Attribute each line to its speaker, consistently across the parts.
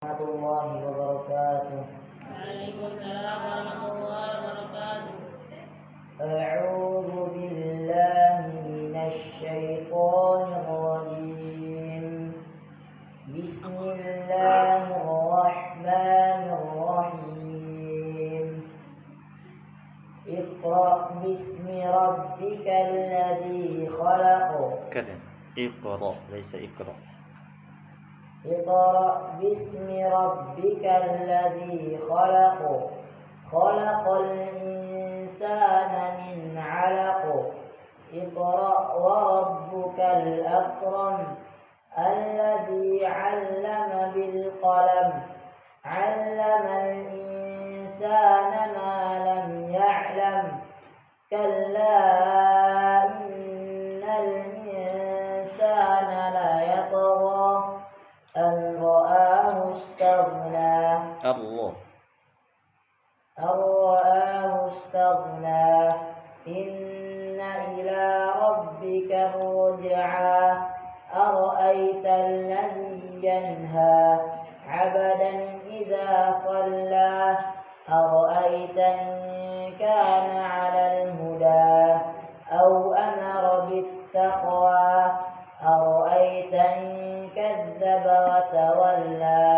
Speaker 1: Warahmatullahi wabarakatuh.
Speaker 2: Waalaikumsalam warahmatullahi wabarakatuh.
Speaker 1: A'udzu billahi minasy syaithanir rajim. Bismillahirrahmanirrahim. Iqra bismi rabbikal ladzi khalaq.
Speaker 3: Iqra, laysa iqra.
Speaker 1: اقرأ باسم ربك الذي خلق خلق الإنسان من علق اقرأ وربك الأكرم الذي علم بالقلم علم الإنسان ما لم يعلم كلا إن الإنسان ليطغى أن رآه استغنى إن إلى ربك الرجعى أرأيت الذي ينهى عبدا إذا صلى أرأيت إن كان على الهدى أو أمر بالتقوى أرأيت إن كذب وتولى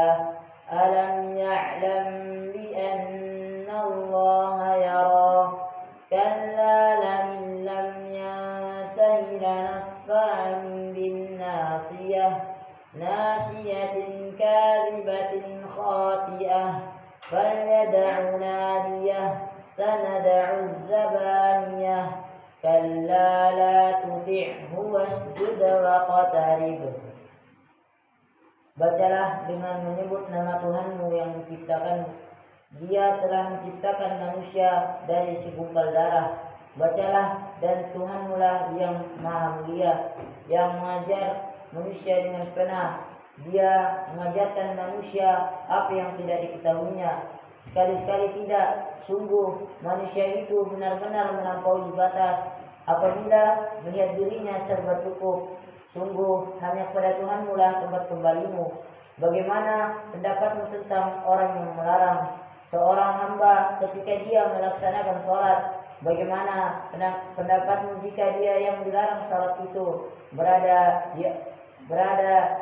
Speaker 1: ألم يعلم بأن الله يرى كلا لئن لم ينته لنسفعا بالناصية ناصية كاذبة خاطئة فليدع ناديه سندع الزبانية كلا لا تطعه واسجد واقترب. Bacalah dengan menyebut nama Tuhanmu yang menciptakan. Dia telah menciptakan manusia dari segumpal darah. Bacalah, dan Tuhanmu lah yang maha mulia, yang mengajar manusia dengan pena. Dia mengajarkan manusia apa yang tidak diketahuinya. Sekali-sekali tidak, sungguh manusia itu benar-benar melampaui batas apabila melihat dirinya serba cukup. Sungguh hanya kepada Tuhanmu lah tempat kembalimu. Bagaimana pendapatmu tentang orang yang melarang seorang hamba ketika dia melaksanakan sholat? Bagaimana pendapatmu jika dia yang dilarang sholat itu berada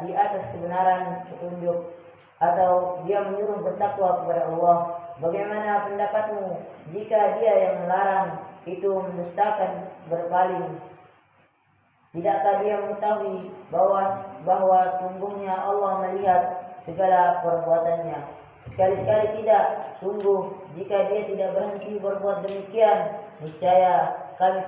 Speaker 1: di atas kebenaran petunjuk, atau dia menyuruh bertakwa kepada Allah? Bagaimana pendapatmu jika dia yang melarang itu mendustakan, berpaling? Tidakkah dia mengetahui bahwa sungguhnya Allah melihat segala perbuatannya? Sekali-sekali tidak, sungguh jika dia tidak berhenti berbuat demikian, niscaya kami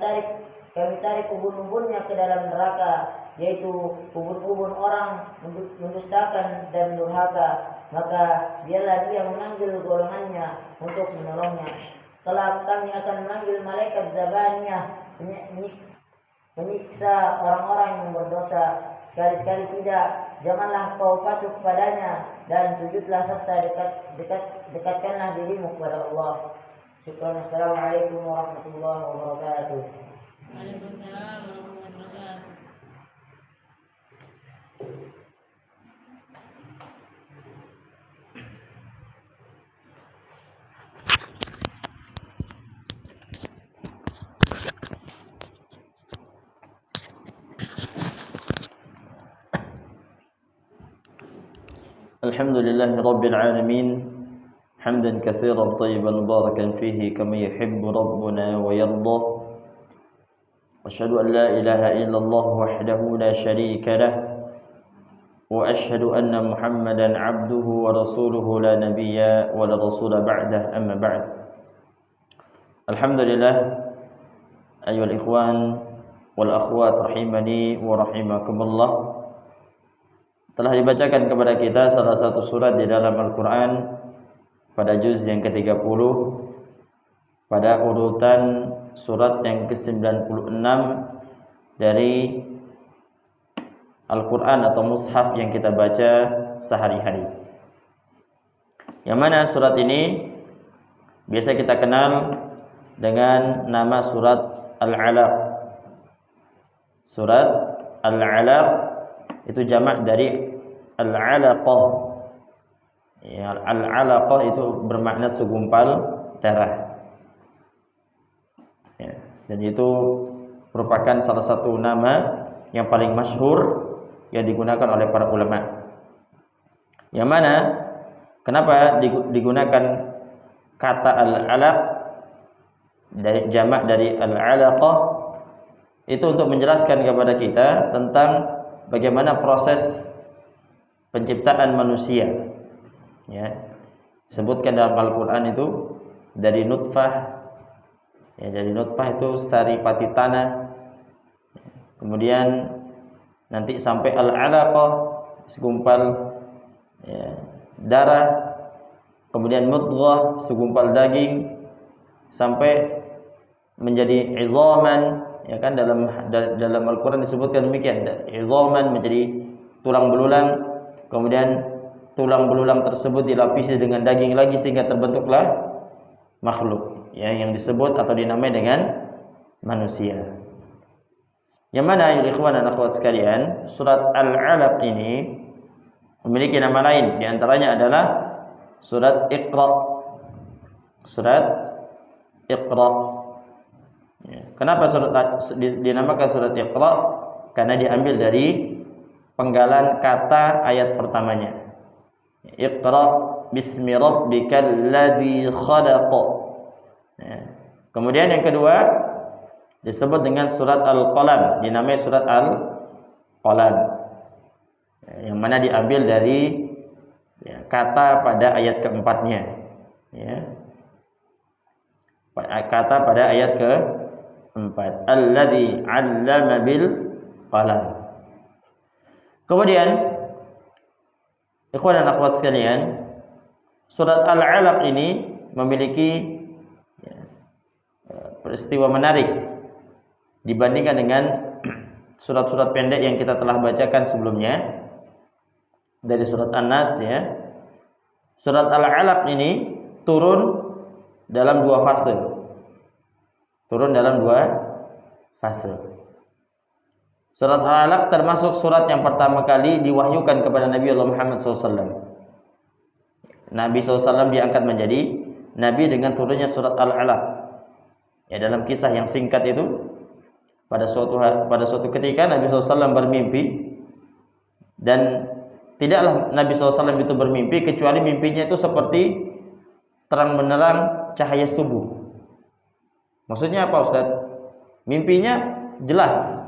Speaker 1: tarik ubun-ubunnya ke dalam neraka, yaitu ubun-ubun orang mendustakan dan durhaka. Maka biarlah dia memanggil golongannya untuk menolongnya. Kelak kami akan memanggil malaikat Zabaniyah menyiksa orang-orang yang berdosa. Sekali-sekali tidak, janganlah kau patuh kepadanya, dan sujudlah serta dekatkanlah dirimu kepada Allah. Syukran. Assalamualaikum warahmatullahi wabarakatuh.
Speaker 2: Waalaikumsalam warahmatullahi wabarakatuh.
Speaker 3: الحمد لله رب العالمين حمدا كثيرا طيبا مباركا فيه كما يحب ربنا ويرضى. أشهد أن لا إله إلا الله وحده لا شريك له وأشهد أن محمدا عبده ورسوله لا نبي ولا رسول بعده. أما بعد. الحمد لله أيها الإخوان والأخوات rahimani wa rahimakumullah. Telah dibacakan kepada kita salah satu surat di dalam Al-Quran pada juz yang ke-30 pada urutan surat yang ke-96 dari Al-Quran atau mushaf yang kita baca sehari-hari. Yang mana surat ini biasa kita kenal dengan nama surat Al-Alaq. Surat Al-Alaq itu jamak dari Al-Alaqah. Ya, al-alaqah itu bermakna segumpal darah. Ya, dan itu merupakan salah satu nama yang paling masyhur yang digunakan oleh para ulama. Yang mana kenapa digunakan kata al-alaq dari jamak dari al-alaqah itu untuk menjelaskan kepada kita tentang bagaimana proses penciptaan manusia. Ya, sebutkan dalam Al-Quran itu dari nutfah. Ya, dari nutfah itu saripati tanah. Kemudian nanti sampai al-alaqah, segumpal ya, darah. Kemudian mudghah, segumpal daging, sampai menjadi izaman. Ya kan, dalam Al-Quran disebutkan demikian, izaman menjadi tulang belulang. Kemudian tulang belulang tersebut dilapisi dengan daging lagi sehingga terbentuklah makhluk ya, yang disebut atau dinamai dengan manusia. Yang mana ya ikhwan dan akhwat sekalian, surat Al-Alaq ini memiliki nama lain, di antaranya adalah surat Iqra. Surat Iqra. Ya. Kenapa dinamakan surat Iqra? Karena diambil dari penggalan kata ayat pertamanya. Iqra bismi rabbikal ladzi khalaq. Ya. Kemudian yang kedua disebut dengan surat Al-Qalam, dinamai surat Al-Qalam. Ya, yang mana diambil dari ya, kata pada ayat keempatnya. Ya. Kata pada ayat keempat, alladzi 'allama bil qalam. Kemudian ikhwan dan akhwat sekalian, surat Al-Alaq ini memiliki ya, peristiwa menarik dibandingkan dengan surat-surat pendek yang kita telah bacakan sebelumnya dari surat An-Nas ya. Surat Al-Alaq ini turun dalam dua fase. Surat Al-Alaq termasuk surat yang pertama kali diwahyukan kepada Nabi Allah Muhammad SAW. Nabi SAW diangkat menjadi Nabi dengan turunnya surat Al-Alaq. Ya, dalam kisah yang singkat itu, pada suatu ketika Nabi SAW bermimpi, dan tidaklah Nabi SAW itu bermimpi kecuali mimpinya itu seperti terang benderang cahaya subuh. Maksudnya apa Ustaz? Mimpinya jelas.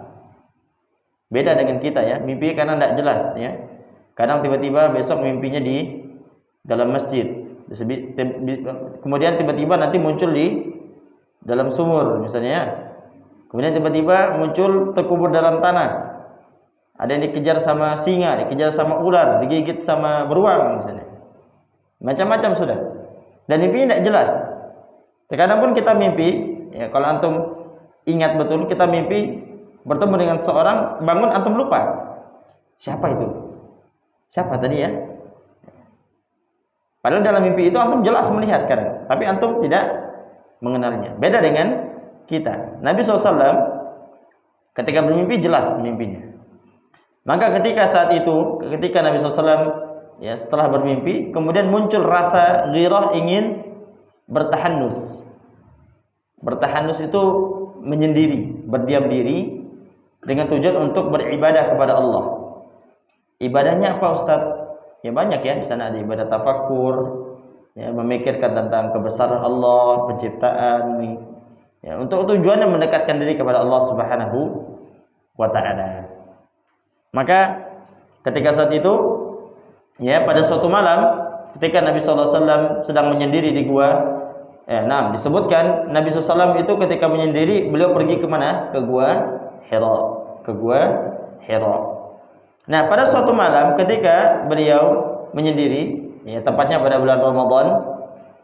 Speaker 3: Beda dengan kita ya, mimpi karena tidak jelas ya. Kadang tiba-tiba besok mimpinya di dalam masjid, kemudian tiba-tiba nanti muncul di dalam sumur misalnya. Kemudian tiba-tiba muncul terkubur dalam tanah. Ada yang dikejar sama singa, dikejar sama ular, digigit sama beruang misalnya. Macam-macam sudah. Dan mimpinya tidak jelas. Terkadang pun kita mimpi, ya kalau antum ingat betul kita mimpi bertemu dengan seorang, bangun antum lupa. Siapa itu? Siapa tadi ya? Padahal dalam mimpi itu antum jelas melihat kan, tapi antum tidak mengenalnya. Beda dengan kita. Nabi SAW ketika bermimpi jelas mimpinya. Maka ketika Nabi SAW ya setelah bermimpi, kemudian muncul rasa ghirah, ingin bertahanus. Bertahanus itu menyendiri, berdiam diri dengan tujuan untuk beribadah kepada Allah. Ibadahnya apa Ustaz? Ya banyak ya, di sana ada ibadah tafakkur, ya, memikirkan tentang kebesaran Allah, penciptaan, ya, untuk tujuannya mendekatkan diri kepada Allah Subhanahu wa taala. Maka ketika saat itu, ya pada suatu malam ketika Nabi SAW sedang menyendiri di gua, disebutkan Nabi SAW itu ketika menyendiri beliau pergi kemana? Ke gua Hira. Nah, pada suatu malam ketika beliau menyendiri, ya tepatnya pada bulan Ramadan,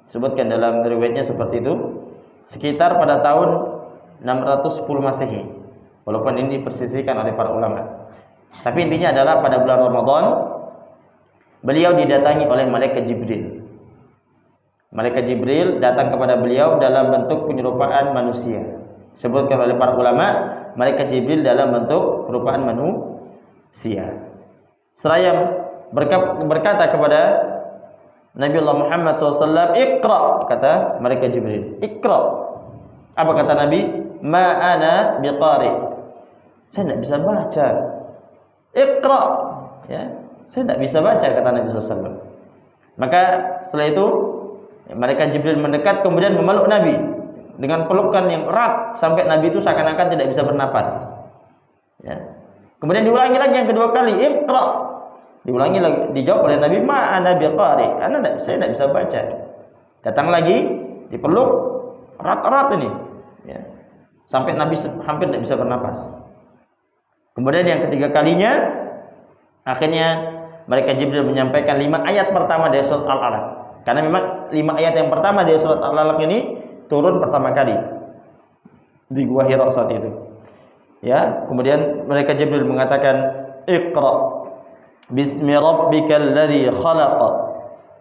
Speaker 3: disebutkan dalam riwayatnya seperti itu, sekitar pada tahun 610 Masehi. Walaupun ini dipersisihkan oleh para ulama. Tapi intinya adalah pada bulan Ramadan beliau didatangi oleh malaikat Jibril. Malaikat Jibril datang kepada beliau dalam bentuk penyerupaan manusia. Disebutkan oleh para ulama, malaikat Jibril dalam bentuk perupamaan manusia. Seraya berkata kepada Nabi Allah Muhammad SAW, "Iqra," kata malaikat Jibril. "Iqra." Apa kata Nabi? "Ma ana biqari." Saya tidak bisa baca. "Iqra." Ya, saya tidak bisa baca kata Nabi SAW. Maka setelah itu malaikat Jibril mendekat kemudian memeluk Nabi dengan pelukan yang erat sampai Nabi itu seakan-akan tidak bisa bernapas. Ya. Kemudian diulangi lagi yang kedua kali, "Iqra." Diulangi lagi, dijawab oleh Nabi, "Ma ana biqari." Saya tidak bisa baca. Datang lagi, dipeluk erat-erat ini. Ya. Sampai Nabi hampir tidak bisa bernapas. Kemudian yang ketiga kalinya, akhirnya malaikat Jibril menyampaikan 5 ayat pertama dari surat Al-Alaq. Karena memang 5 ayat yang pertama dari surat Al-Alaq ini turun pertama kali di Gua Hira saat itu. Ya, kemudian malaikat Jibril mengatakan, "Iqra bismi rabbikal ladzi khalaq.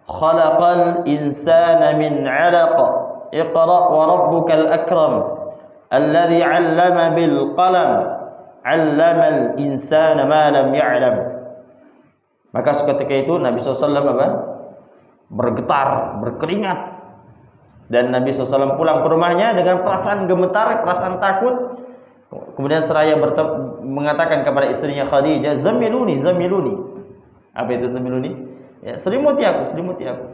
Speaker 3: Khalaqal insana min 'alaq. Iqra wa rabbukal akram. Alladzi 'allama bil qalam. 'Allamal insana ma lam ya'lam." Maka seketika itu Nabi SAW apa? Bergetar, berkeringat. Dan Nabi SAW pulang ke rumahnya dengan perasaan gemetar, perasaan takut. Kemudian seraya mengatakan kepada istrinya Khadijah, "Zamiluni, zamiluni." Apa itu zamiluni? Ya, selimuti aku, selimuti aku.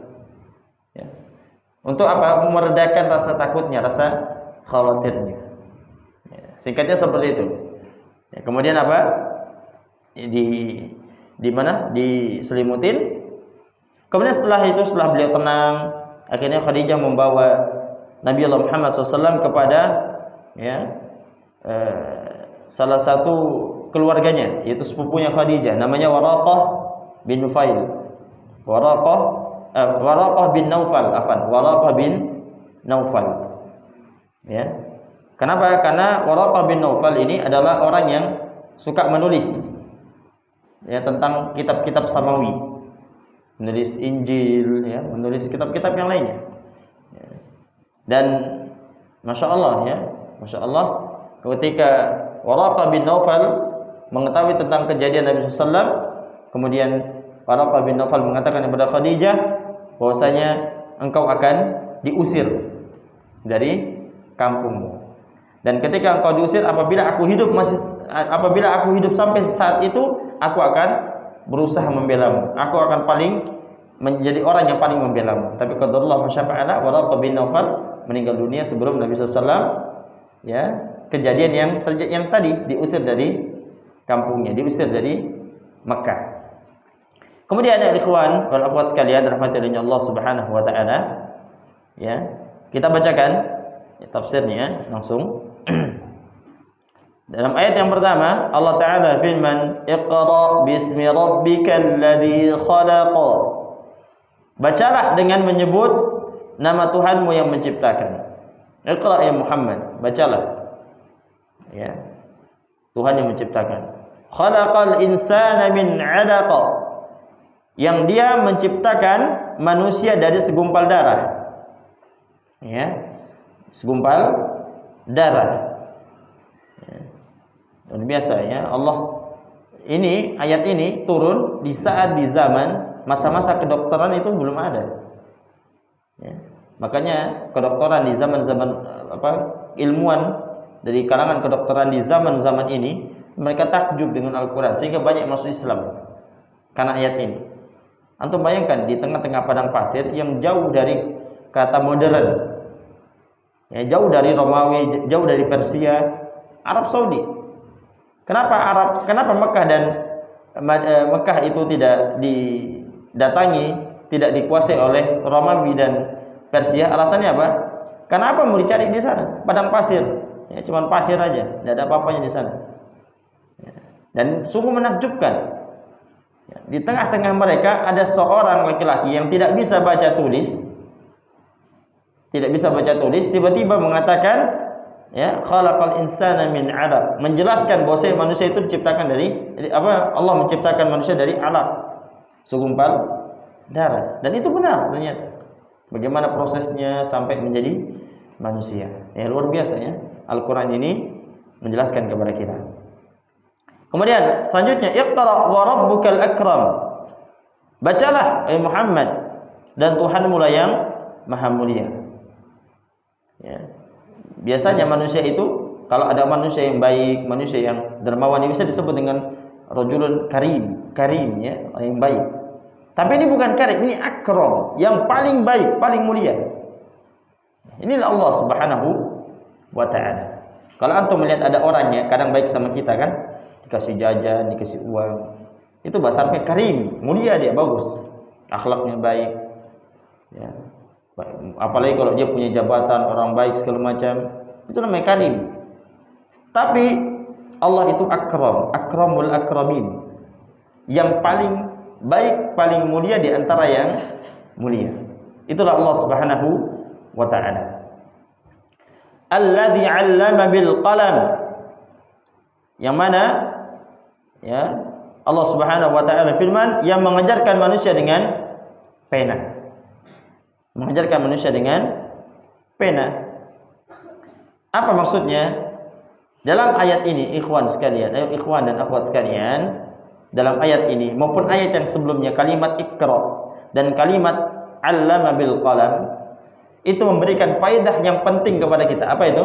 Speaker 3: Ya. Untuk apa? Meredakan rasa takutnya, rasa khawatirnya. Ya. Singkatnya seperti itu. Ya, kemudian apa? Di mana? Diselimutin. Kemudian setelah itu, setelah beliau tenang, akhirnya Khadijah membawa Nabi Allah Muhammad SAW kepada salah satu keluarganya, yaitu sepupunya Khadijah, namanya Waraqah bin Nufail. Waraqah bin Naufal, Waraqah bin Naufal. Ya. Kenapa? Karena Waraqah bin Naufal ini adalah orang yang suka menulis ya tentang kitab-kitab samawi, menulis Injil, ya, menulis kitab-kitab yang lainnya. Ya. Dan masya Allah, ya, masya Allah, ketika Waraqah bin Naufal mengetahui tentang kejadian Nabi SAW, kemudian Waraqah bin Naufal mengatakan kepada Khadijah bahwasanya engkau akan diusir dari kampungmu. Dan ketika engkau diusir, apabila aku hidup sampai saat itu, aku akan berusaha membelamu. Aku akan menjadi orang yang paling membelamu. Tapi qadarullah masyafa'ala, Waraqah bin Naufal meninggal dunia sebelum Nabi SAW, ya, kejadian yang tadi, diusir dari kampungnya, diusir dari Mekah. Kemudian ikhwan wal akhwat sekalian rahmati Allah Subhanahu wa taala, ya, kita bacakan ya, tafsirnya langsung. Dalam ayat yang pertama Allah taala firman, "Iqra bismi rabbikal ladzi khalaq." Bacalah dengan menyebut nama Tuhanmu yang menciptakan. Iqra ya Muhammad, bacalah. Ya. Tuhan yang menciptakan. Khalaqal insana min 'alaq. Yang dia menciptakan manusia dari segumpal darah. Ya. Segumpal darah. Ya. Dan biasa ya, Allah ini ayat ini turun di saat di zaman masa-masa kedokteran itu belum ada. Ya. Makanya kedokteran di zaman-zaman ilmuwan dari kalangan kedokteran di zaman-zaman ini mereka takjub dengan Al-Quran sehingga banyak masuk Islam karena ayat ini. Antum bayangkan di tengah-tengah padang pasir yang jauh dari kata modern, ya, jauh dari Romawi, jauh dari Persia, Arab Saudi. Kenapa Mekah dan Mekah itu tidak didatangi, tidak dikuasai oleh Romawi dan Persia? Alasannya apa? Karena apa mau dicari di sana? Padang pasir, ya, cuma pasir aja, tidak ada apa-apanya di sana. Ya. Dan sungguh menakjubkan. Ya, di tengah-tengah mereka ada seorang laki-laki yang tidak bisa baca tulis, tiba-tiba mengatakan, ya, khalaqal insana min 'alaq, menjelaskan bahwa manusia itu diciptakan dari Allah menciptakan manusia dari 'alaq, segumpal darah. Dan itu benar ternyata. Bagaimana prosesnya sampai menjadi manusia. Ya, luar biasa ya. Al-Qur'an ini menjelaskan kepada kita. Kemudian selanjutnya, Iqra wa rabbukal akram. Bacalah Muhammad dan Tuhanmu lah yang maha mulia. Ya. Biasanya manusia itu, kalau ada manusia yang baik, manusia yang dermawan, bisa disebut dengan rajulun karim ya, yang baik. Tapi ini bukan karim, ini akram, yang paling baik, paling mulia. Inilah Allah Subhanahu wa ta'ala. Kalau antum melihat ada orangnya kadang baik sama kita kan, dikasih jajan, dikasih uang, itu bahasanya karim, mulia dia, bagus, akhlaknya baik ya. Apalagi kalau dia punya jabatan, orang baik segala macam, itu namanya karim. Tapi Allah itu akramul akramin, yang paling baik, paling mulia di antara yang mulia. Itulah Allah Subhanahu wa ta'ala. Alladzi 'allama bil qalam, yang mana ya Allah Subhanahu wa ta'ala firman, yang mengajarkan manusia dengan pena. Mengajarkan manusia dengan pena. Apa maksudnya? Dalam ayat ini ikhwan sekalian, ikhwan dan akhwat sekalian, dalam ayat ini maupun ayat yang sebelumnya, kalimat Iqra dan kalimat 'allama bil qalam, itu memberikan faedah yang penting kepada kita. Apa itu?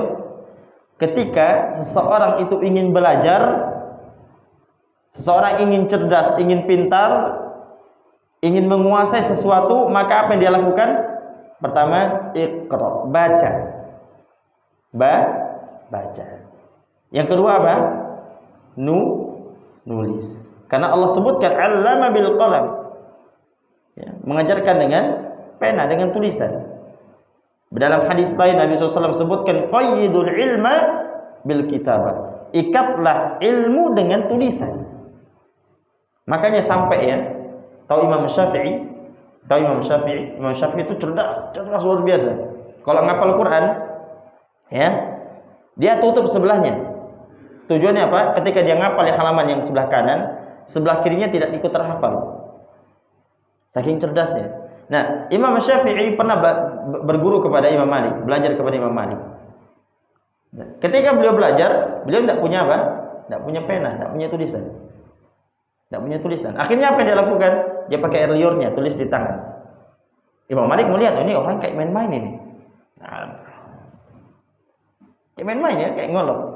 Speaker 3: Ketika seseorang itu ingin belajar, seseorang ingin cerdas, ingin pintar, ingin menguasai sesuatu, maka apa yang dia lakukan? Pertama, Iqra, baca. Baca. Yang kedua apa? Nulis. Karena Allah sebutkan 'allama bil qalam, ya, mengajarkan dengan pena, dengan tulisan. Dalam hadis lain Nabi SAW sebutkan qayyidul ilma bil kitabah, ikatlah ilmu dengan tulisan. Makanya sampai ya, tahu Imam Syafi'i itu cerdas luar biasa. Kalau ngapal Quran ya, dia tutup sebelahnya. Tujuannya apa? Ketika dia ngapal di halaman yang sebelah kanan, sebelah kirinya tidak ikut terhafal. Saking cerdasnya. Nah, Imam Syafi'i pernah berguru kepada Imam Malik, belajar kepada Imam Malik. Nah, ketika beliau belajar, beliau tidak punya apa? Tidak punya pena, tidak punya tulisan. Akhirnya apa yang dia lakukan? Dia pakai air liurnya, tulis di tangan. Imam Malik melihat, oh, ini orang kayak main-main ini. Nah, kayak main-main ya, kayak ngolok.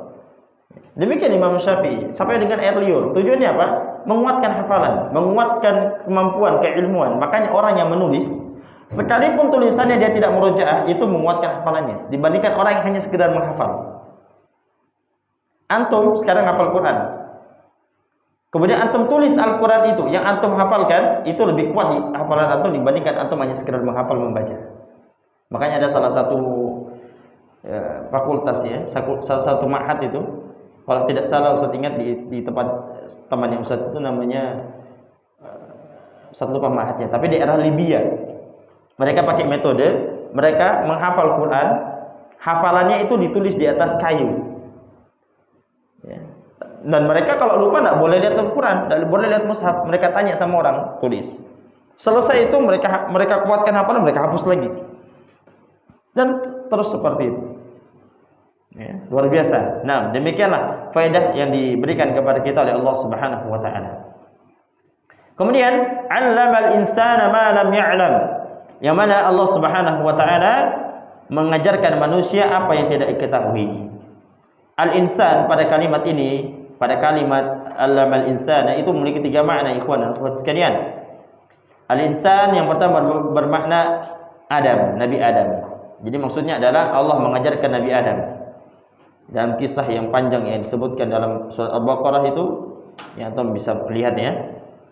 Speaker 3: Demikian Imam Syafi'i sampai dengan air liur. Tujuannya apa? Menguatkan hafalan, menguatkan kemampuan keilmuan. Makanya orang yang menulis, sekalipun tulisannya dia tidak murojaah, itu menguatkan hafalannya dibandingkan orang yang hanya sekedar menghafal. Antum sekarang hafal Quran, kemudian antum tulis Al-Quran itu, yang antum hafalkan itu lebih kuat di hafalan antum dibandingkan antum hanya sekedar menghafal, membaca. Makanya ada salah satu fakultas ya, salah satu ma'had itu, kalau tidak salah Ustaz ingat di tempat temannya Ustaz itu namanya Ustaz lupa ma'hadnya, tapi di daerah Libya. Mereka pakai metode, mereka menghafal Quran, hafalannya itu ditulis di atas kayu. Ya. Dan mereka kalau lupa tidak boleh lihat Al-Quran, tidak boleh lihat mushaf. Mereka tanya sama orang, tulis. Selesai itu mereka kuatkan hafalan, mereka hapus lagi. Dan terus seperti itu. Ya, luar biasa. Nah, demikianlah faedah yang diberikan kepada kita oleh Allah Subhanahu wa ta'ala. Kemudian, 'allamal insana ma lam ya'lam. Yang mana Allah Subhanahu wa ta'ala mengajarkan manusia apa yang tidak diketahui. Al-insan pada kalimat ini, pada kalimat 'allamal insana itu memiliki 3 makna ikhwan dan akhwat sekalian. Al-insan yang pertama bermakna Adam, Nabi Adam. Jadi maksudnya adalah Allah mengajarkan Nabi Adam. Dalam kisah yang panjang yang disebutkan dalam surat Al-Baqarah itu, yang antum bisa lihat ya,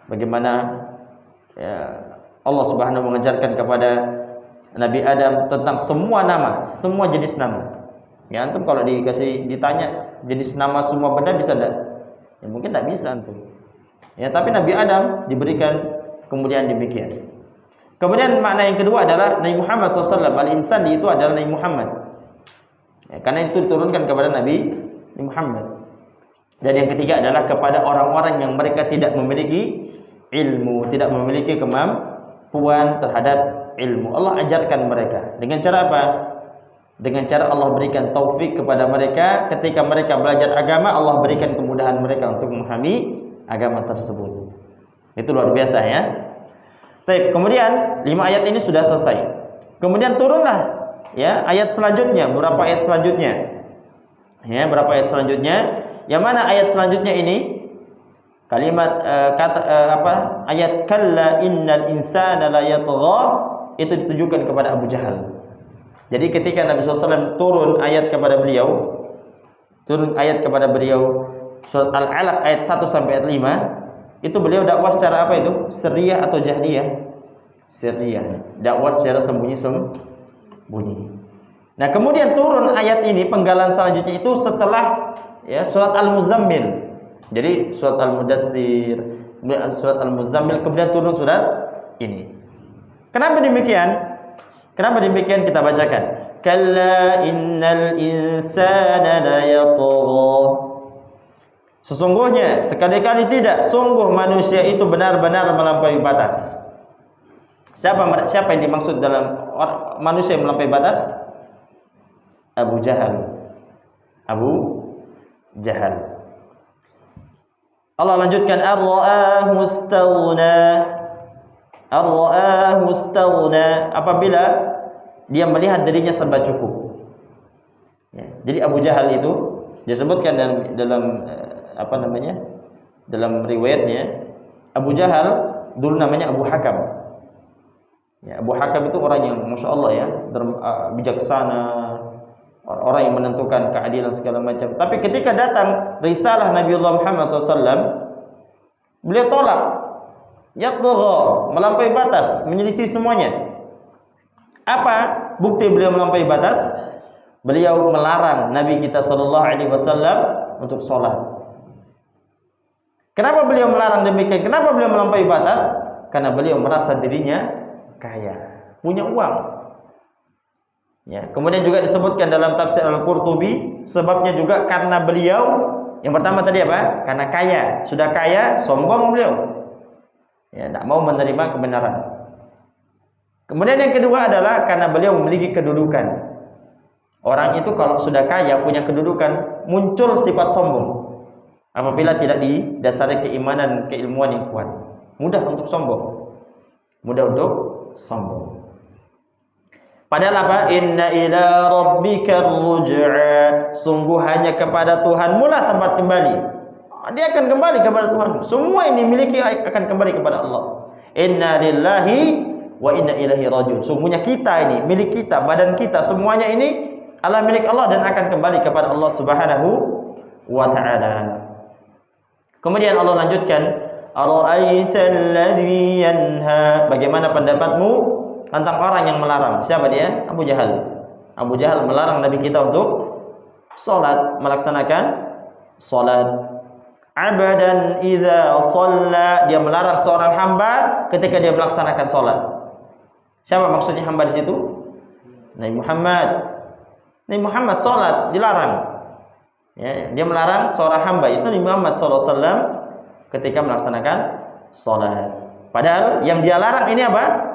Speaker 3: bagaimana ya, Allah Subhanahu mengajarkan kepada Nabi Adam tentang semua nama, semua jenis nama. Ya antum kalau ditanya jenis nama semua benda bisa enggak? Ya mungkin enggak bisa antum. Ya tapi Nabi Adam diberikan kemudian demikian. Kemudian makna yang kedua adalah Nabi Muhammad SAW. Al-insan itu adalah Nabi Muhammad. Ya, karena itu diturunkan kepada Nabi Muhammad. Dan yang ketiga adalah kepada orang-orang yang mereka tidak memiliki ilmu, tidak memiliki kemampuan terhadap ilmu. Allah ajarkan mereka. Dengan cara apa? Dengan cara Allah berikan taufik kepada mereka. Ketika mereka belajar agama, Allah berikan kemudahan mereka untuk memahami agama tersebut. Itu luar biasa ya. Baik, kemudian 5 ayat ini sudah selesai. Kemudian turunlah ya ayat selanjutnya, beberapa ayat selanjutnya. Ya, berapa ayat selanjutnya? Yang mana ayat selanjutnya ini? Kalimat ayat kalla innal insana la yatgha itu ditujukan kepada Abu Jahal. Jadi ketika Nabi SAW turun ayat kepada beliau, surat Al-Alaq ayat 1 sampai ayat 5, itu beliau dakwah secara apa itu? Sirriyah atau jahriyah? Sirriyah. Dakwah secara sembunyi. Nah, kemudian turun ayat ini, penggalan selanjutnya itu setelah ya surat Al-Muzammil. Jadi surat Al-Mudassir, surat Al-Muzammil, kemudian turun surat ini. Kenapa demikian? Kita bacakan. Kalla innal insana la yatgha. Sesungguhnya, sekali-kali tidak, sungguh manusia itu benar-benar melampaui batas. Siapa yang dimaksud dalam manusia yang melampaui batas? Abu Jahal. Allah lanjutkan, ar-ra'ahu istaghna, apabila dia melihat dirinya serba cukup. Ya, jadi Abu Jahal itu disebutkan dalam dalam riwayatnya, Abu Jahal dulu namanya Abu Hakam. Ya, Abu Hakam itu orang yang Masya Allah ya, bijaksana, orang yang menentukan keadilan segala macam. Tapi ketika datang risalah Nabiullah Muhammad SAW, beliau tolak, yatgha, melampaui batas, menyelisih semuanya. Apa bukti beliau melampaui batas? Beliau melarang Nabi kita SAW untuk sholat. Kenapa beliau melarang demikian? Kenapa beliau melampaui batas? Karena beliau merasa dirinya kaya, punya uang. Ya, kemudian juga disebutkan dalam tafsir Al-Qurtubi, sebabnya juga karena beliau yang pertama tadi apa? Karena kaya, sudah kaya, sombong beliau. Ya, tidak mau menerima kebenaran. Kemudian yang kedua adalah karena beliau memiliki kedudukan. Orang itu kalau sudah kaya, punya kedudukan, muncul sifat sombong. Apabila tidak didasari keimanan, keilmuan yang kuat, mudah untuk sombong. Padahal apa? Inna ila rabbika ruj'a. Sungguh hanya kepada Tuhanmu lah tempat kembali. Dia akan kembali kepada Tuhan. Semua ini miliki akan kembali kepada Allah. Inna lillahi wa inna ilaihi rajiun. Sungguhnya kita ini, milik kita, badan kita, semuanya ini adalah milik Allah dan akan kembali kepada Allah Subhanahu wa ta'ala. Kemudian Allah lanjutkan, ara'aital ladzi yanha. Bagaimana pendapatmu tentang orang yang melarang? Siapa dia? Abu Jahal. Abu Jahal melarang Nabi kita untuk salat, melaksanakan salat. Abadan idza shalla, dia melarang seorang hamba ketika dia melaksanakan salat. Siapa maksudnya hamba di situ? Nabi Muhammad. Nabi Muhammad salat dilarang. Ya, dia melarang seorang hamba itu Nabi Muhammad SAW ketika melaksanakan salat. Padahal yang dia larang ini apa?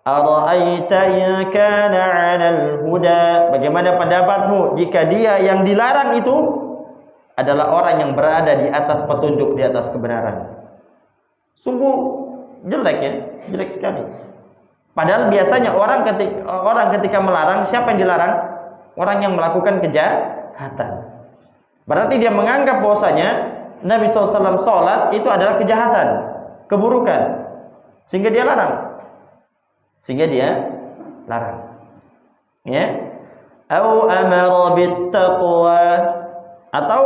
Speaker 3: Ara'aita in kana 'alal huda. Bagaimana pendapatmu jika dia yang dilarang itu adalah orang yang berada di atas petunjuk, di atas kebenaran? Sungguh jelek ya, jelek sekali. Padahal biasanya orang ketika melarang, siapa yang dilarang? Orang yang melakukan kejahatan. Berarti dia menganggap bahwasanya Nabi SAW sholat itu adalah kejahatan, keburukan, sehingga dia larang. Ya. Au amara bittaqwa, atau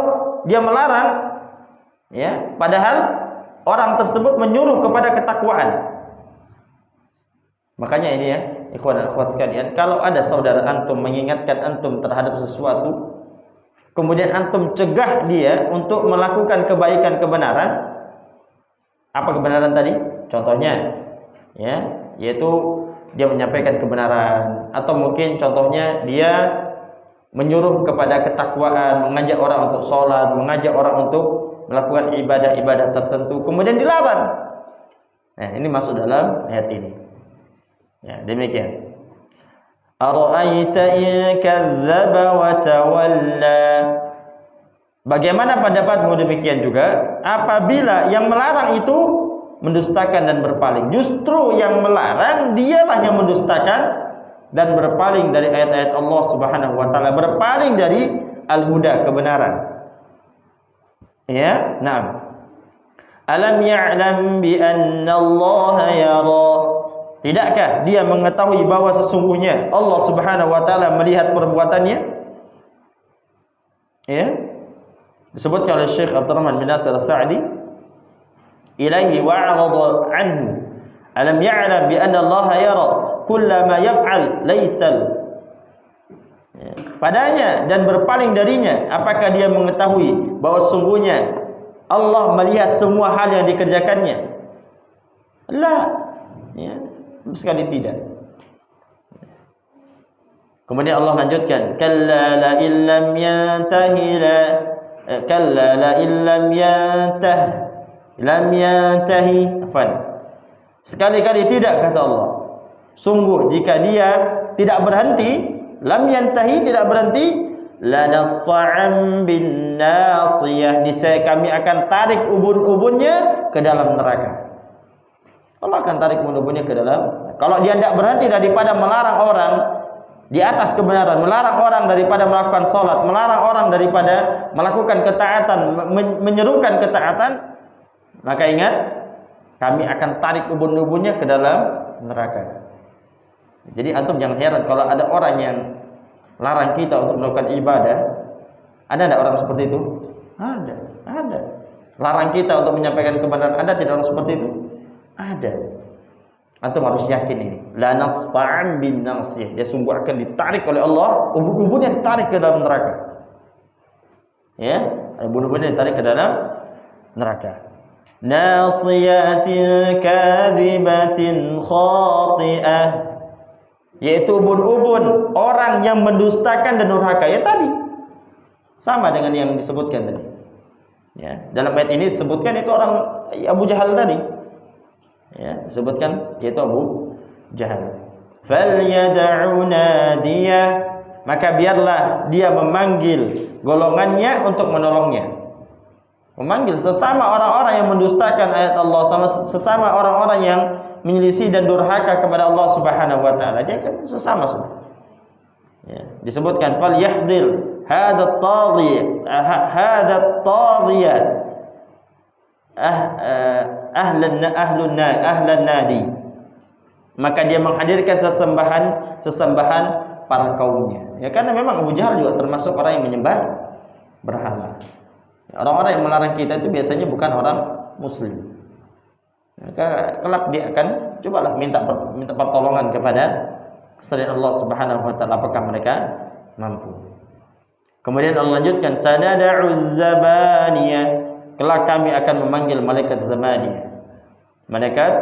Speaker 3: dia melarang, ya, padahal orang tersebut menyuruh kepada ketakwaan. Makanya ini ya, ikhwan dan akhwat sekalian, kalau ada saudara antum mengingatkan antum terhadap sesuatu, kemudian antum cegah dia untuk melakukan kebaikan kebenaran. Apa kebenaran tadi? Contohnya, ya, yaitu dia menyampaikan kebenaran, atau mungkin contohnya dia menyuruh kepada ketakwaan, mengajak orang untuk sholat, mengajak orang untuk melakukan ibadah-ibadah tertentu, kemudian dilarang. Nah, ini masuk dalam ayat ini. Ya, demikian. Ara'aita in kadzdzaba wa tawalla. Bagaimana pendapatmu demikian juga apabila yang melarang itu mendustakan dan berpaling. Justru yang melarang dialah yang mendustakan dan berpaling dari ayat-ayat Allah Subhanahu wa taala, berpaling dari al-huda, kebenaran. Ya, na'am. Alam ya'lam bi anna Allah yara. Tidakkah dia mengetahui bahwa sesungguhnya Allah Subhanahu wa taala melihat perbuatannya? Ya. Disebutkan oleh Syekh Abdurrahman bin Nasir As-Sa'di, ilaihi wa'arada anhu. Alam ya'lam bi anna Allah yara kullama yaf'al laysal. Padanya dan berpaling darinya, apakah dia mengetahui bahwa sungguhnya Allah melihat semua hal yang dikerjakannya? La, ya, sekali tidak. Kemudian Allah lanjutkan, kalla la illam yantahi la kalla la illam yantahi afan. Sekali-kali tidak, kata Allah. Sungguh jika dia tidak berhenti, lam yantahi, tidak berhenti, la nasfa'an bin nasiyah, niscaya kami akan tarik ubun-ubunnya ke dalam neraka. Allah akan tarik ubun-ubunnya ke dalam. Kalau dia tidak berhenti daripada melarang orang di atas kebenaran, melarang orang daripada melakukan salat, melarang orang daripada melakukan ketaatan, menyerukan ketaatan, maka ingat, kami akan tarik ubun-ubunnya ke dalam neraka. Jadi antum jangan heran kalau ada orang yang larang kita untuk melakukan ibadah. Ada tidak orang seperti itu? Ada. Larang kita untuk menyampaikan kebenaran. Ada tidak orang seperti itu? Ada. Antum harus yakin ini. La nasfa'an bin nasih. Dia sungguh akan ditarik oleh Allah. Ubun-ubunnya ditarik ke dalam neraka. Ya, ubun-ubunnya ditarik ke dalam neraka. Nasiyatin kadhibatin khati'ah, yaitu ubun-ubun orang yang mendustakan dan durhaka. Ya tadi sama dengan yang disebutkan tadi. Ya, dalam ayat ini disebutkan itu orang Abu Jahal tadi. Ya, disebutkan yaitu Abu Jahal. Falyad'u nadiyah, maka biarlah dia memanggil golongannya untuk menolongnya. Memanggil sesama orang-orang yang mendustakan ayat Allah, sama sesama orang-orang yang menyelisih dan durhaka kepada Allah Subhanahu wa taala. Dia kan sesama sudah. Ya, disebutkan fal yahdil hadha at-taghiyat ahlan nadi. Maka dia menghadirkan sesembahan para kaumnya. Ya, karena memang Abu Jahal juga termasuk orang yang menyembah berhala. Orang-orang yang melarang kita itu biasanya bukan orang muslim. Maka kelak dia akan cobalah minta pertolongan kepada selain Allah Subhanahu wa taala, apakah mereka mampu. Kemudian Allah lanjutkan, sanada'uz zabaniyah, kelak kami akan memanggil malaikat zabaniyah. Malaikat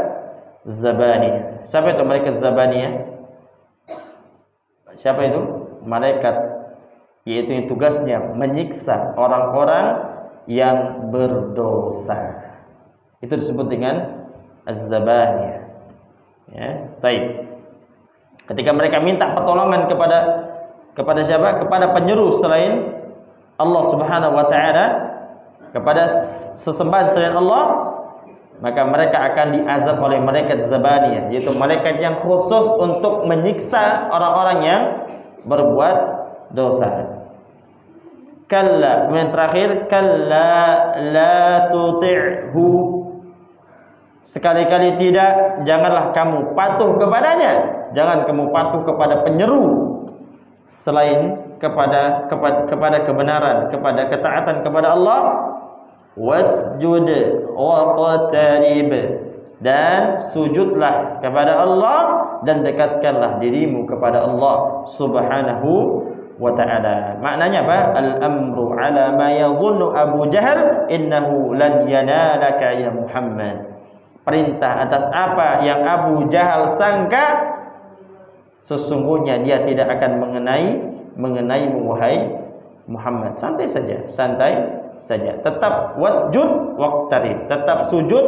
Speaker 3: zabaniyah. Siapa itu malaikat zabaniyah? Siapa itu? Malaikat yaitu yang tugasnya menyiksa orang-orang yang berdosa. Itu disebut dengan az-zabaniyah. Ya, baik. Ketika mereka minta pertolongan kepada siapa? Kepada penyeru selain Allah Subhanahu wa taala, kepada sesembahan selain Allah, maka mereka akan diazab oleh malaikat zabaniyah, yaitu malaikat yang khusus untuk menyiksa orang-orang yang berbuat dosa. Kalla, kemudian terakhir, kalla la tuti'hu, sekali-kali tidak, janganlah kamu patuh kepadanya. Jangan kamu patuh kepada penyeru selain kepada kebenaran, kepada ketaatan kepada Allah. Wasjud waqtarib, dan sujudlah kepada Allah dan dekatkanlah dirimu kepada Allah Subhanahu wa ta'ala. Maknanya apa? Al-amru ala ma yazunnu Abu Jahal innahu lan yanalaka ya Muhammad. Perintah atas apa yang Abu Jahal sangka, sesungguhnya dia tidak akan mengenaimu wahai Muhammad. Santai saja. Tetap wasjud waqtarib, tetap sujud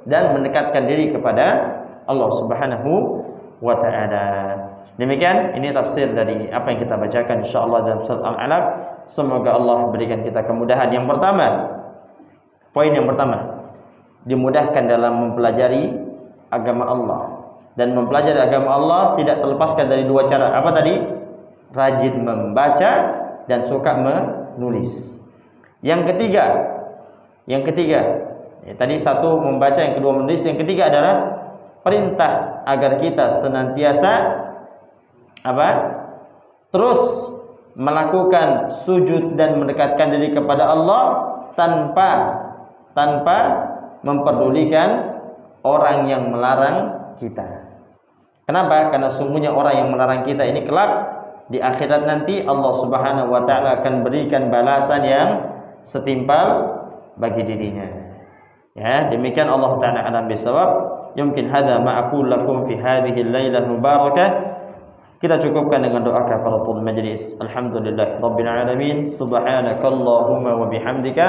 Speaker 3: dan mendekatkan diri kepada Allah Subhanahu wa ta'ala. Demikian, ini tafsir dari apa yang kita bacakan insyaallah dalam surat Al-Alaq. Semoga Allah berikan kita kemudahan. Yang pertama, poin yang pertama, dimudahkan dalam mempelajari agama Allah. Dan mempelajari agama Allah tidak terlepaskan dari dua cara. Apa tadi? Rajin membaca dan suka menulis. Yang ketiga, ya, tadi satu membaca, yang kedua menulis, yang ketiga adalah perintah agar kita senantiasa terus melakukan sujud dan mendekatkan diri kepada Allah tanpa memperdulikan orang yang melarang kita. Kenapa? Karena sungguhnya orang yang melarang kita ini kelak di akhirat nanti Allah Subhanahu wa taala akan berikan balasan yang setimpal bagi dirinya. Ya, demikian Allah taala alam bisawab. Yumkin hadza ma aqul lakum fi hadhihi al-lailah mubarakah. Kita cukupkan dengan doa kafaratul majlis. Alhamdulillah rabbil alamin. Subhanakallahumma wa bihamdika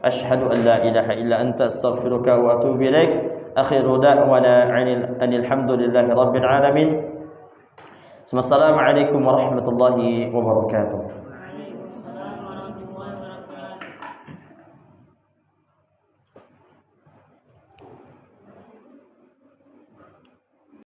Speaker 3: asyhadu an la ilaha illa anta astaghfiruka wa atubu ilaik. Akhiru da'wana anil hamdulillahi rabbil alamin. Assalamualaikum warahmatullahi wabarakatuh.